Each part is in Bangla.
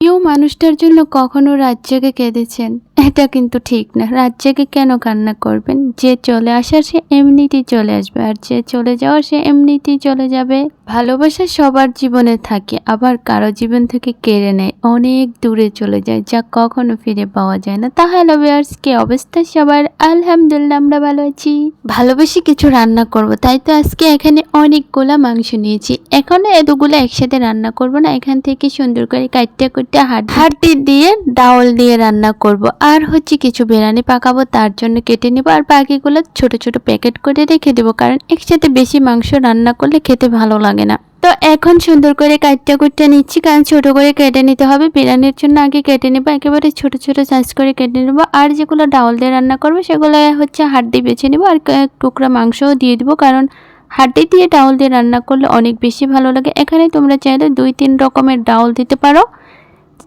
প্রিয় মানুষটার জন্য কখনো রাত জেগে কেঁদেছেন? এটা কিন্তু ঠিক না। রাত জেগে কেন কান্না করবেন? যে চলে আসার সে এমনিতেই চলে আসবে, আর যে চলে যাওয়ার সে এমনিতেই চলে যাবে। ভালোবাসা সবার জীবনে থাকে, আবার কারো জীবন থেকে কেড়ে নেয়, অনেক দূরে চলে যায়, যা কখনো ফিরে পাওয়া যায় না। তাহলে ভিউয়ার্স, কি অবস্থা সবার? আলহামদুলিল্লাহ, আমরা ভালো আছি। ভালোবেসে কিছু রান্না করব, তাই তো আজকে এখানে অনেকগুলা মাংস নিয়েছি। এখন এতগুলো একসাথে রান্না করব না, এখান থেকে সুন্দর করে কাটতে কুটতে হাড্ডি দিয়ে ডাউল দিয়ে রান্না করব। আর হচ্ছে কিছু বিরিয়ানি পাকাবো, তার জন্য কেটে নেব, আর বাকিগুলো ছোট ছোট প্যাকেট করে রেখে দেবো, কারণ একসাথে বেশি মাংস রান্না করলে খেতে ভালো লাগে না। তো এখন সুন্দর করে কাটতে কুটতে নিচ্ছি, কারণ ছোট করে কেটে নিতে হবে। বিরিয়ানির জন্য আগে কেটে নেবো, একেবারে ছোট ছোট সাইজ করে কেটে নেবো। আর যেগুলো ডাউল দিয়ে রান্না করবো সেগুলো হচ্ছে হাড্ডি বেছে নেবো, আর টুকরা মাংসও দিয়ে দিব, কারণ হাড্ডি দিয়ে ডাউল দিয়ে রান্না করলে অনেক বেশি ভালো লাগে। এখানে তোমরা চাইলে 2-3 রকমের ডাউল দিতে পারো,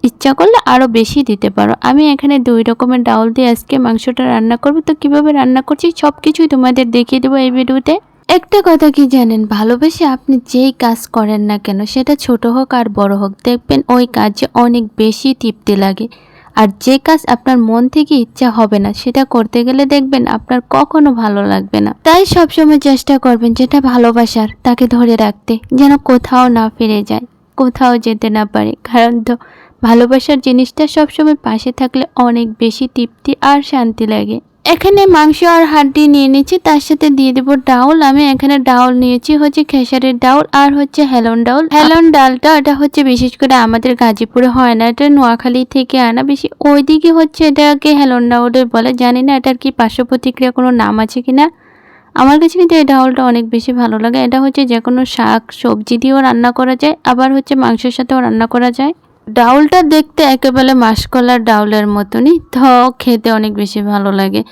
ইচ্ছা করলে আরও বেশি দিতে পারো। আমি এখানে 2 রকমের ডাউল দিয়ে আজকে মাংসটা রান্না করব। তো কিভাবে রান্না করছি সব কিছুই তোমাদের দেখিয়ে দেবো এই ভিডিওতে। একটা কথা কি জানেন, ভালোবেসে আপনি যেই কাজ করেন না কেন, সেটা ছোট হোক আর বড় হোক, দেখবেন ওই কাজে অনেক বেশি তৃপ্তি লাগে। আর যে কাজ আপনার মন থেকে ইচ্ছা হবে না, সেটা করতে গেলে দেখবেন আপনার কখনো ভালো লাগবে না। তাই সবসময় চেষ্টা করবেন যেটা ভালোবাসার তাকে ধরে রাখতে, যেন কোথাও না ফিরে যায়, কোথাও যেতে না পারে। কারণ তো ভালোবাসার জিনিসটা সবসময় পাশে থাকলে অনেক বেশি তৃপ্তি আর শান্তি লাগে। এখানে মাংস আর হাড্ডি নিয়ে নিচ্ছি, তার সাথে দিয়ে দেবো ডাউল। আমি এখানে ডাউল নিয়েছি হচ্ছে খেসারির ডাউল, আর হচ্ছে হেলন ডাউল। হেলন ডালটা এটা হচ্ছে বিশেষ করে আমাদের গাজীপুরে হয় না, এটা নোয়াখালী থেকে আনা, বেশি ওইদিকে হচ্ছে এটাকে হেলন ডাউলের বলে। জানি না এটার কি পার্শ্ব প্রতিক্রিয়া কোনো নাম আছে কিনা। আমার কাছে কিন্তু এই ডাউলটা অনেক বেশি ভালো লাগে। এটা হচ্ছে যে কোনো শাক সবজি দিয়েও রান্না করা যায়, আবার হচ্ছে মাংসের সাথেও রান্না করা যায়। ডাউলটা দেখতে একেবারে মাসকলার ডাউলের মতনই, তো খেতে অনেক বেশি ভালো লাগে।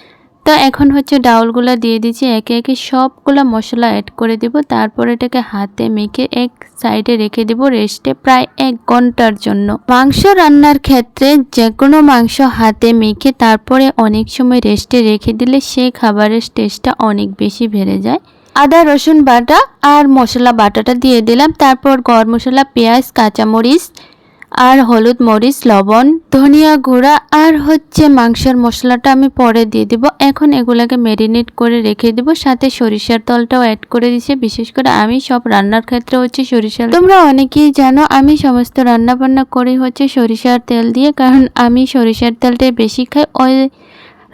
তো এখন হচ্ছে ডাউলগুলা দিয়ে দিচ্ছি, একে একে সবগুলা মশলা অ্যাড করে দিব। তারপর এটাকে হাতে মেখে এক সাইডে রেখে দিব রেস্টে প্রায় 1 ঘন্টার জন্য। মাংস রান্নার ক্ষেত্রে যে কোনো মাংস হাতে মেখে তারপরে অনেক সময় রেস্টে রেখে দিলে সেই খাবারের টেস্টটা অনেক বেশি বেড়ে যায়। আদা রসুন বাটা আর মশলা বাটাটা দিয়ে দিলাম, তারপর গরম মশলা, পেঁয়াজ, কাঁচামরিচ আর হলুদ, মরিচ, লবণ, ধনিয়া গুঁড়া আর হচ্ছে মাংসের মশলাটা আমি পরে দিয়ে দিব। এখন এগুলোকে ম্যারিনেট করে রেখে দিব, সাথে সরিষার তেলটাও অ্যাড করে দিয়েছি। বিশেষ করে আমি সব রান্নার ক্ষেত্রে হচ্ছে সরিষার, তোমরা অনেকেই জানো আমি সমস্ত রান্না বান্না করি হচ্ছে সরিষার তেল দিয়ে, কারণ আমি সরিষার তেলটাই বেশি খাই। ওই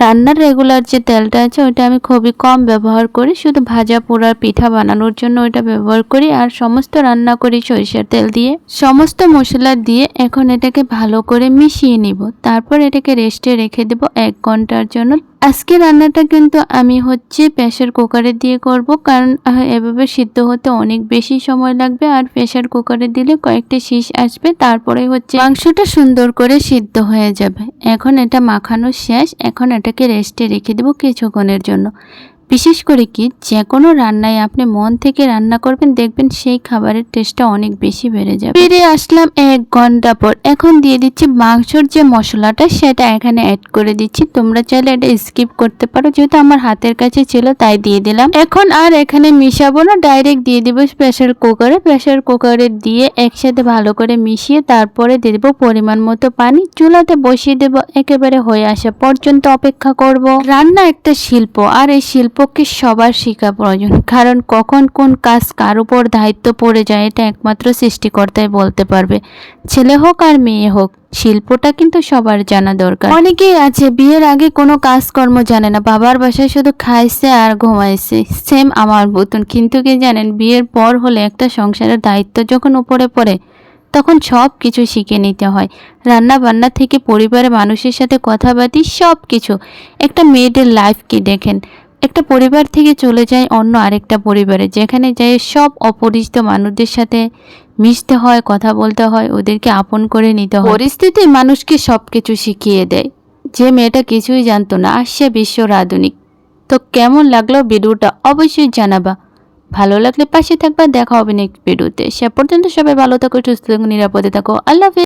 রান্নার রেগুলার যে তেলটা আছে ওইটা আমি খুবই কম ব্যবহার করি, শুধু ভাজা পোড়ার পিঠা বানানোর জন্য ওইটা ব্যবহার করি। আর সমস্ত রান্না করি সরিষার তেল দিয়ে। সমস্ত মশলা দিয়ে এখন এটাকে ভালো করে মিশিয়ে নিব, তারপর এটাকে রেস্টে রেখে দেব 1 ঘন্টার জন্য। আজকে রান্নাটা কিন্তু আমি হচ্ছে প্রেসার কুকারে দিয়ে করব, কারণ এভাবে সিদ্ধ হতে অনেক বেশি সময় লাগবে, আর প্রেসার কুকারে দিলে কয়েকটা শীষ আসবে, তারপরে হচ্ছে মাংসটা সুন্দর করে সিদ্ধ হয়ে যাবে। এখন এটা মাখানো শেষ, এখন এটাকে রেস্টে রেখে দেব কিছুক্ষণের জন্য। বিশেষ করে কি যে কোনো রান্নায় আপনি মন থেকে রান্না করবেন, দেখবেন সেই খাবারের টেস্টটা অনেক বেশি বেড়ে যাবে। ফিরে আসলাম 1 ঘন্টা পর, এখন দিয়ে দিচ্ছি মাংসর যে মশলাটা সেটা এখানে অ্যাড করে দিচ্ছি। তোমরা চাইলে এটা স্কিপ করতে পারো, যেহেতু আমার হাতের কাছে ছিল তাই দিয়ে দিলাম। এখন আর এখানে মিশাবো না, ডাইরেক্ট দিয়ে দিব প্রেসার কুকারে। প্রেসার কুকারে দিয়ে একসাথে ভালো করে মিশিয়ে তারপরে দিয়ে দেবো পরিমাণ মতো পানি। চুলাতে বসিয়ে দেব, একেবারে হয়ে আসা পর্যন্ত অপেক্ষা করব। রান্না একটা শিল্প, আর এই শিল্পকে সবার শেখা প্রয়োজন, কারণ কখন কোন কাজ কার উপর দায়িত্ব পড়ে যায় এটা একমাত্র সৃষ্টিকর্তাই বলতে পারবে। ছেলে হোক আর মেয়ে হোক, শিল্পটা কিন্তু সবার জানা দরকার। অনেকেই আছে বিয়ের আগে কোনো কাজকর্ম জানে না, বাবার বাসায় শুধু খাইছে আর ঘুমাইছে, সেম আমার মতন। কিন্তু কি জানেন, বিয়ের পর হলে একটা সংসারের দায়িত্ব যখন উপরে পড়ে তখন সব কিছু শিখে নিতে হয়। রান্না বান্না থেকে পরিবারের মানুষের সাথে কথাবার্তা সব কিছু। একটা মেয়েদের লাইফ কি দেখেন, একটা পরিবার থেকে চলে যায় অন্য আরেকটা পরিবারে, যেখানে যায় সব অপরিচিত মানুষদের সাথে মিশতে হয়, কথা বলতে হয়, ওদেরকে আপন করে নিতে হয়। পরিস্থিতি মানুষকে সব কিছু শিখিয়ে দেয়। যে মেয়েটা কিছুই জানতো না, আর সে বিশ্বর আধুনিক। তো কেমন লাগলো ভিডিওটা অবশ্যই জানাবা, ভালো লাগলে পাশে থাকবা। দেখা হবে নেক্সট ভিডিওতে, সে পর্যন্ত সবাই ভালো থাকো, সুস্থ থাকো, নিরাপদে থাকো। আল্লাহ হাফেজ।